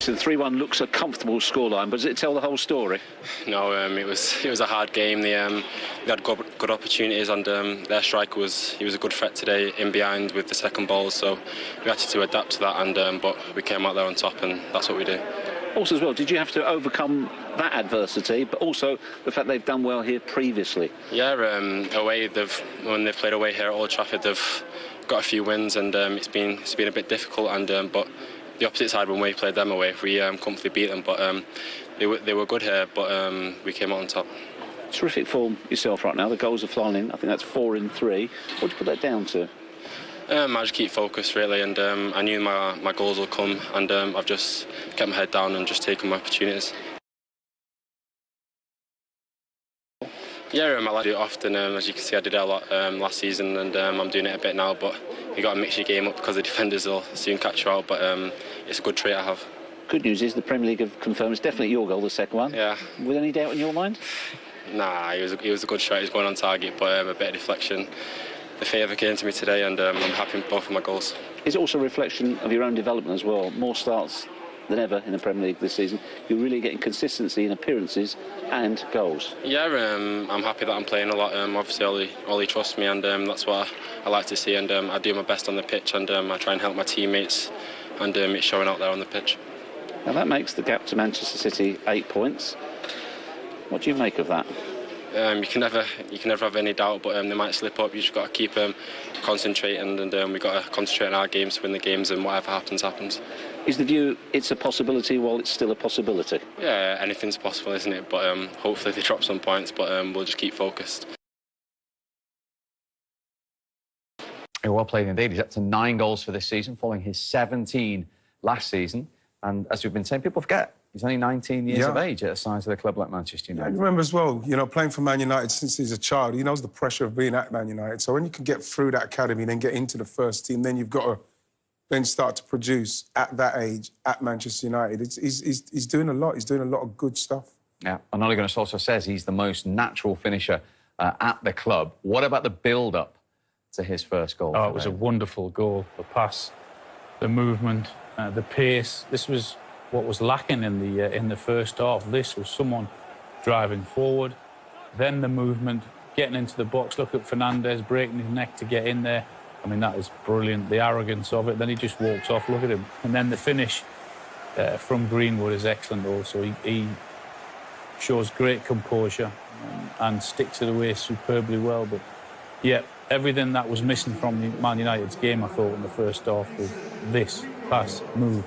So the 3-1 looks a comfortable scoreline, but does it tell the whole story? No, it was a hard game. They had good opportunities, and their striker was a good threat today in behind with the second ball. So we had to adapt to that, and but we came out there on top, and that's what we do. Also, as well, did you have to overcome that adversity, but also the fact they've done well here previously? Yeah, away when they've played away here at Old Trafford, they've got a few wins, and it's been a bit difficult. And but the opposite side, when we played them away, we comfortably beat them. But they were good here, but we came out on top. Terrific form yourself right now. The goals are flying in. I think that's 4 in 3. What do you put that down to? I just keep focused really, and I knew my goals will come, and I've just kept my head down and just taken my opportunities. Yeah, I like to do it often. As you can see, I did it a lot last season, and I'm doing it a bit now. But you got to mix your game up because the defenders will soon catch you out. But it's a good trait I have. Good news is the Premier League have confirmed it's definitely your goal, the second one. Yeah. With any doubt in your mind? Nah, he was a good shot. He was going on target, but a bit of deflection. The favour came to me today, and I'm happy with both of my goals. Is it also a reflection of your own development as well? More starts than ever in the Premier League this season. You're really getting consistency in appearances and goals. Yeah, I'm happy that I'm playing a lot. Obviously, Ollie trusts me, and that's what I like to see. And I do my best on the pitch, and I try and help my teammates, and it's showing out there on the pitch. Now that makes the gap to Manchester City 8 points. What do you make of that? You can never have any doubt, but they might slip up. You just got to keep concentrating, and we've got to concentrate on our games to win the games, and whatever happens, happens. Is the view it's a possibility while it's still a possibility? Yeah, anything's possible, isn't it? But hopefully they drop some points, but we'll just keep focused. Well played indeed. He's up to 9 goals for this season, following his 17 last season. And as we've been saying, people forget he's only 19 years of age at the size of the club like Manchester United. I remember as well, you know, playing for Man United since he's a child, he knows the pressure of being at Man United. So when you can get through that academy and then get into the first team, then you've got to then start to produce at that age at Manchester United. He's doing a lot. He's doing a lot of good stuff. Yeah, and Ole Gunnar Solskjaer says he's the most natural finisher at the club. What about the build-up to his first goal? Oh, it was a wonderful goal. The pass, the movement, the pace. This was what was lacking in the first half. This was someone driving forward, then the movement, getting into the box. Look at Fernandes breaking his neck to get in there. I mean, that is brilliant, the arrogance of it. Then he just walks off, look at him. And then the finish from Greenwood is excellent also. He shows great composure and sticks it away superbly well. But, yeah, everything that was missing from Man United's game, I thought, in the first half was this pass, move,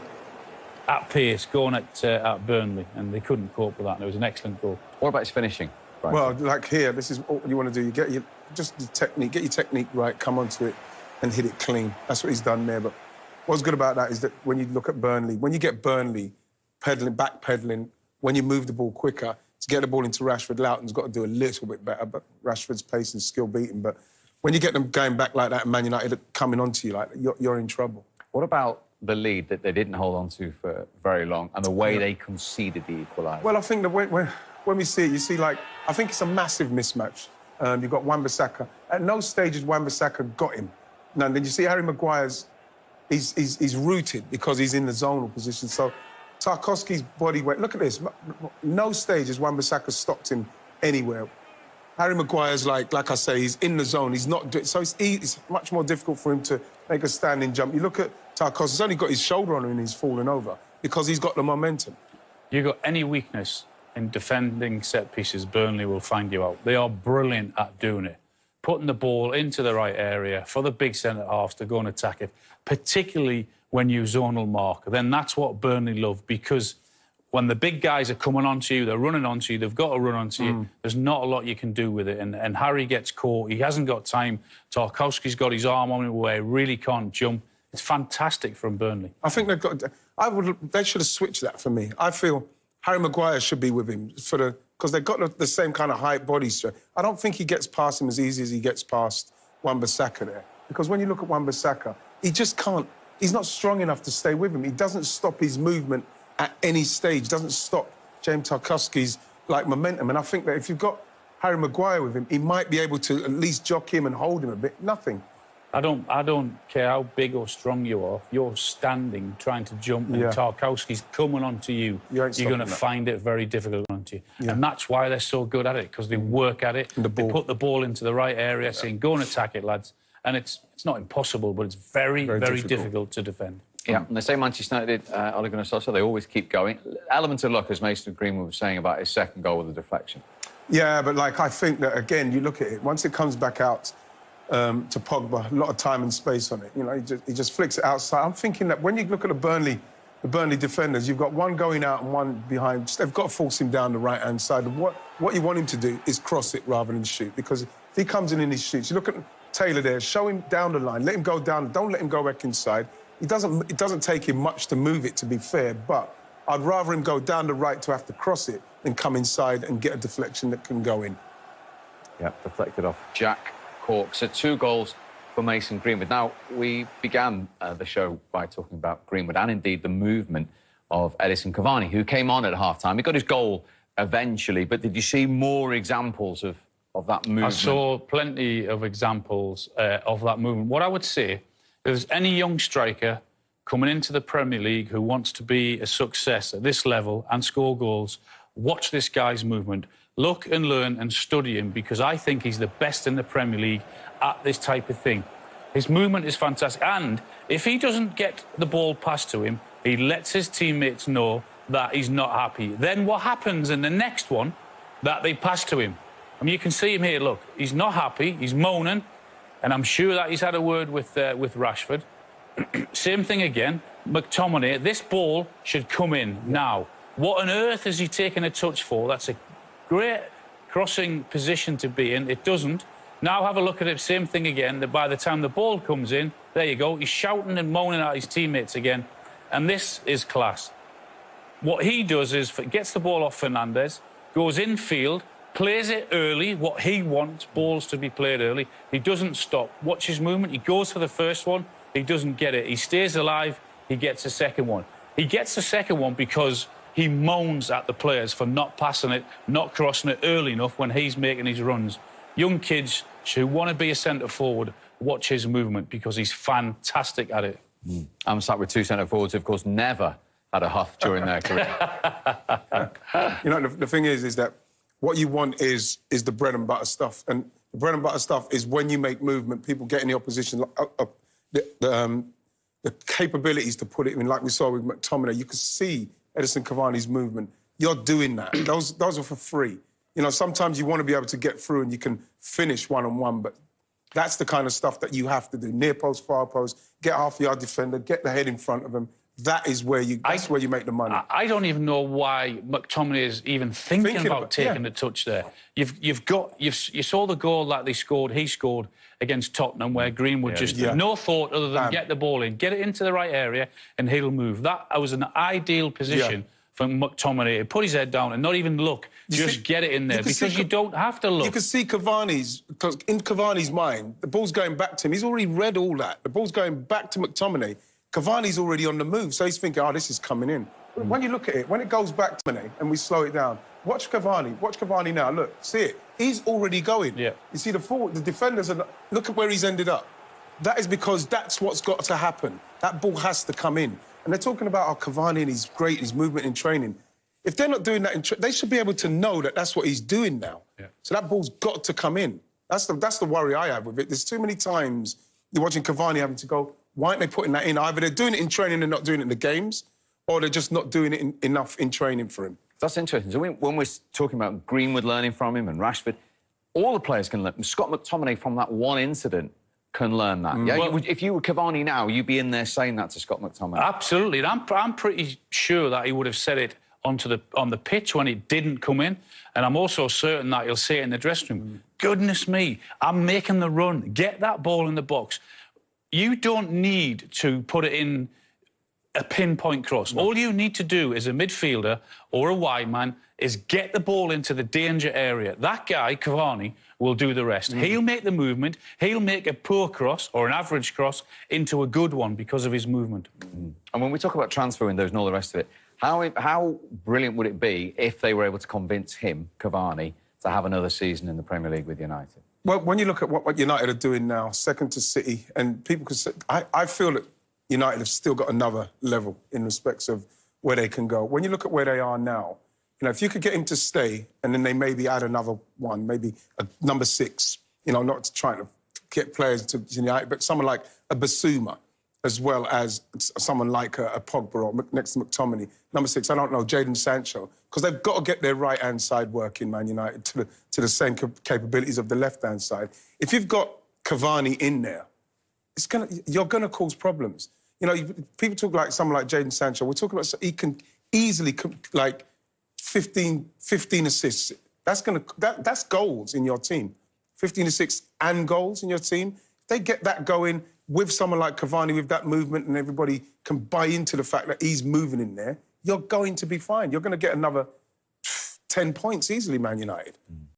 at pace, going at Burnley, and they couldn't cope with that. And it was an excellent goal. What about his finishing? Right. Well, like here, this is what you want to do. You get your technique right, come onto it, and hit it clean. That's what he's done there. But what's good about that is that when you look at Burnley, when you get Burnley backpedaling, when you move the ball quicker, to get the ball into Rashford, Loughton's got to do a little bit better, but Rashford's pace and skill beating. But when you get them going back like that, and Man United coming onto you, like you're in trouble. What about the lead that they didn't hold on to for very long and the way they conceded the equaliser? Well, I think that when we see it, you see, like, I think it's a massive mismatch. You've got Wan-Bissaka. At no stage has Wan-Bissaka got him. Now, then you see Harry Maguire's, he's rooted because he's in the zonal position. So Tarkowski's body weight, look at this. No stage has Wan-Bissaka stopped him anywhere. Harry Maguire's, like I say, he's in the zone. He's not... So it's much more difficult for him to make a standing jump. You look at Tarkowski, he's only got his shoulder on him and he's falling over because he's got the momentum. You got any weakness in defending set pieces, Burnley will find you out. They are brilliant at doing it. Putting the ball into the right area for the big centre-halves to go and attack it, particularly when you zonal mark. Then that's what Burnley love, because when the big guys are coming onto you, they're running onto you, they've got to run onto you, there's not a lot you can do with it. And Harry gets caught, he hasn't got time. Tarkowski's got his arm on it where he really can't jump. It's fantastic from Burnley. I think they've got... They should have switched that for me. I feel Harry Maguire should be with him because they've got the same kind of height, body strength. I don't think he gets past him as easy as he gets past Wan-Bissaka there. Because when you look at Wan-Bissaka, he just can't... He's not strong enough to stay with him. He doesn't stop his movement at any stage, doesn't stop James Tarkowski's, like, momentum. And I think that if you've got Harry Maguire with him, he might be able to at least jock him and hold him a bit. Nothing. I don't care how big or strong you are. If you're standing, trying to jump, and Tarkowski's coming onto you, you're going to find it very difficult onto you. Yeah. And that's why they're so good at it, because they work at it. They put the ball into the right area, saying, go and attack it, lads. And it's not impossible, but it's very difficult to defend. Yeah, and they say Manchester United, Ole Gunnar Solskjaer, they always keep going. Element of luck, as Mason Greenwood was saying about his second goal with the deflection. Yeah, but, like, I think that, again, you look at it, once it comes back out to Pogba, a lot of time and space on it, you know, he just flicks it outside. I'm thinking that when you look at the Burnley defenders, you've got one going out and one behind. They've got to force him down the right-hand side. And what you want him to do is cross it rather than shoot, because if he comes in and he shoots, you look at Taylor there, show him down the line, let him go down, don't let him go back inside. It doesn't take him much to move it, to be fair, but I'd rather him go down the right to have to cross it than come inside and get a deflection that can go in. Yeah, deflected off Jack Cork. So 2 goals for Mason Greenwood. Now, we began the show by talking about Greenwood and, indeed, the movement of Edison Cavani, who came on at half-time. He got his goal eventually, but did you see more examples of that movement? I saw plenty of examples of that movement. What I would say, if there's any young striker coming into the Premier League who wants to be a success at this level and score goals, watch this guy's movement. Look and learn and study him, because I think he's the best in the Premier League at this type of thing. His movement is fantastic. And if he doesn't get the ball passed to him, he lets his teammates know that he's not happy. Then what happens in the next one, that they pass to him. I mean, you can see him here, look. He's not happy, he's moaning, and I'm sure that he's had a word with Rashford. Same thing again. McTominay, this ball should come in now. What on earth is he taking a touch for? That's a great crossing position to be in. It doesn't. Now have a look at it. Same thing again. That by the time the ball comes in, there you go. He's shouting and moaning at his teammates again. And this is class. What he does is gets the ball off Fernandes, goes infield, plays it early, what he wants, balls to be played early. He doesn't stop. Watch his movement. He goes for the first one. He doesn't get it. He stays alive. He gets the second one. He gets the second one because he moans at the players for not passing it, not crossing it early enough when he's making his runs. Young kids who want to be a centre-forward, watch his movement, because he's fantastic at it. I'm sat with 2 centre-forwards who, of course, never had a huff during their career. You know, the thing is that what you want is the bread and butter stuff. And the bread and butter stuff is when you make movement, people get in the opposition, the capabilities to put it in, like we saw with McTominay. You can see Edison Cavani's movement. You're doing that. Those are for free. You know, sometimes you want to be able to get through and you can finish one-on-one, but that's the kind of stuff that you have to do. Near post, far post, get half-yard defender, get the head in front of him. That's where you make the money. I don't even know why McTominay is even thinking about taking the touch there. You saw the goal that he scored against Tottenham, where Greenwood no thought other than get the ball in, get it into the right area, and he'll move. That was an ideal position for McTominay to put his head down and not even look, just get it in there, because you don't have to look. You can see because in Cavani's mind, the ball's going back to him. He's already read all that. The ball's going back to McTominay. Cavani's already on the move, so he's thinking, oh, this is coming in. But when you look at it, when it goes back to me and we slow it down, watch Cavani now, look, see it. He's already going. Yeah. You see, the defenders, look at where he's ended up. That is because that's what's got to happen. That ball has to come in. And they're talking about, oh, Cavani, and he's great, his movement in training. If they're not doing that, they should be able to know that that's what he's doing now. Yeah. So that ball's got to come in. That's the worry I have with it. There's too many times you're watching Cavani having to go, why aren't they putting that in? Either they're doing it in training and not doing it in the games, or they're just not doing it enough in training for him. That's interesting. So when we're talking about Greenwood learning from him and Rashford, all the players can learn. Scott McTominay, from that one incident, can learn that. Yeah, well, if you were Cavani now, you'd be in there saying that to Scott McTominay. Absolutely. And I'm pretty sure that he would have said it on the pitch when it didn't come in. And I'm also certain that he'll say it in the dressing room. Goodness me, I'm making the run. Get that ball in the box. You don't need to put it in a pinpoint cross. No. All you need to do as a midfielder or a wide man is get the ball into the danger area. That guy, Cavani, will do the rest. He'll make the movement. He'll make a poor cross or an average cross into a good one because of his movement. And when we talk about transfer windows and all the rest of it, how brilliant would it be if they were able to convince him, Cavani, to have another season in the Premier League with United? Well, when you look at what United are doing now, second to City, and people could say, I feel that United have still got another level in respects of where they can go. When you look at where they are now, you know, if you could get him to stay and then they maybe add another one, maybe a number 6, you know, not trying to get players to United, but someone like a Basuma, as well as someone like a Pogba or next to McTominay. Number 6, I don't know, Jadon Sancho, because they've got to get their right-hand side working, Man United, to the same capabilities of the left-hand side. If you've got Cavani in there, you're going to cause problems. You know, people talk like someone like Jadon Sancho. We're talking about he can easily, like, 15 assists. That's goals in your team. 15 assists and goals in your team. If they get that going with someone like Cavani, with that movement, and everybody can buy into the fact that he's moving in there, you're going to be fine. You're going to get another 10 points easily, Man United.